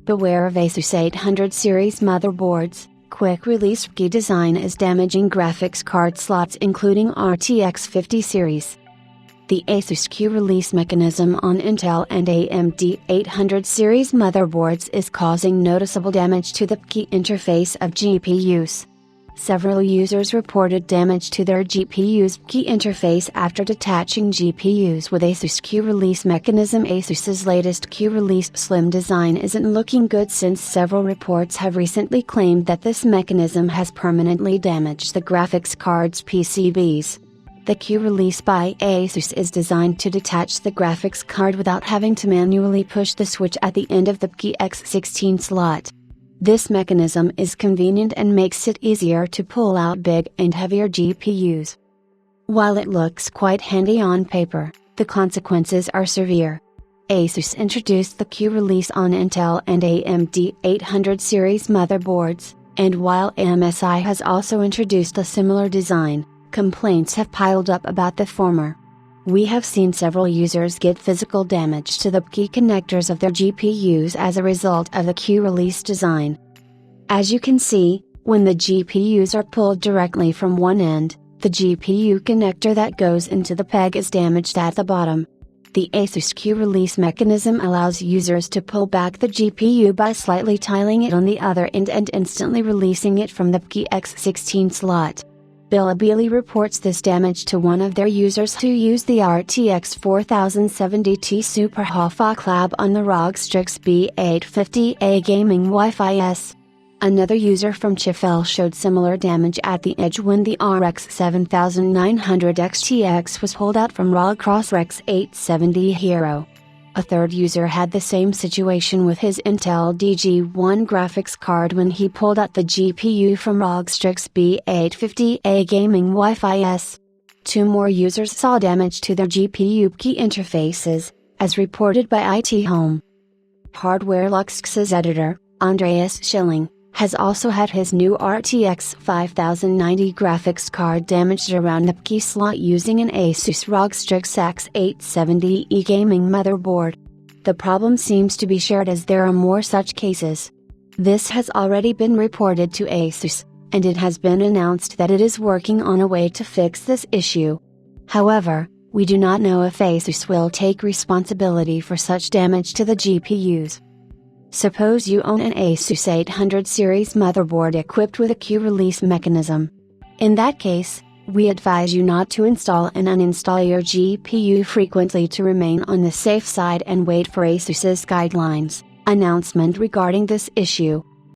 Beware of ASUS 800 series motherboards. Quick release key design is damaging graphics card slots including RTX 50 series. The ASUS Q release mechanism on Intel and AMD 800 series motherboards is causing noticeable damage to the key interface of GPUs. Several users reported damage to their GPU's key interface after detaching GPUs with ASUS Q release mechanism. ASUS's latest Q release slim design isn't looking good since several reports have recently claimed that this mechanism has permanently damaged the graphics card's PCBs. The Q release by ASUS is designed to detach the graphics card without having to manually push the switch at the end of the key X16 slot. This mechanism is convenient and makes it easier to pull out big and heavier GPUs. While it looks quite handy on paper, the consequences are severe. ASUS introduced the Q release on Intel and AMD 800 series motherboards, and while MSI has also introduced a similar design, complaints have piled up about the former. We have seen several users get physical damage to the key connectors of their GPUs as a result of the Q release design. As you can see, when the GPUs are pulled directly from one end, the GPU connector that goes into the peg is damaged at the bottom. The ASUS Q release mechanism allows users to pull back the GPU by slightly tiling it on the other end and instantly releasing it from the key X16 slot. Bilibili reports this damage to one of their users who used the RTX 4070 Super High Collab on the ROG Strix B850A gaming Wi-Fi S. Another user from Chifel showed similar damage at the edge when the RX 7900 XTX was pulled out from ROG Crossrex 870 Hero. A third user had the same situation with his Intel DG1 graphics card when he pulled out the GPU from ROG Strix B850A gaming Wi-Fi S. Two more users saw damage to their GPU key interfaces, as reported by IT Home. Hardware Lux's editor, Andreas Schilling, has also had his new RTX 5090 graphics card damaged around the key slot using an ASUS ROG Strix X870E gaming motherboard. The problem seems to be shared as there are more such cases. This has already been reported to ASUS, and it has been announced that it is working on a way to fix this issue. However, we do not know if ASUS will take responsibility for such damage to the GPUs. Suppose you own an ASUS 800 series motherboard equipped with a Q release mechanism. In that case, we advise you not to install and uninstall your GPU frequently to remain on the safe side and wait for ASUS's guidelines, announcement regarding this issue.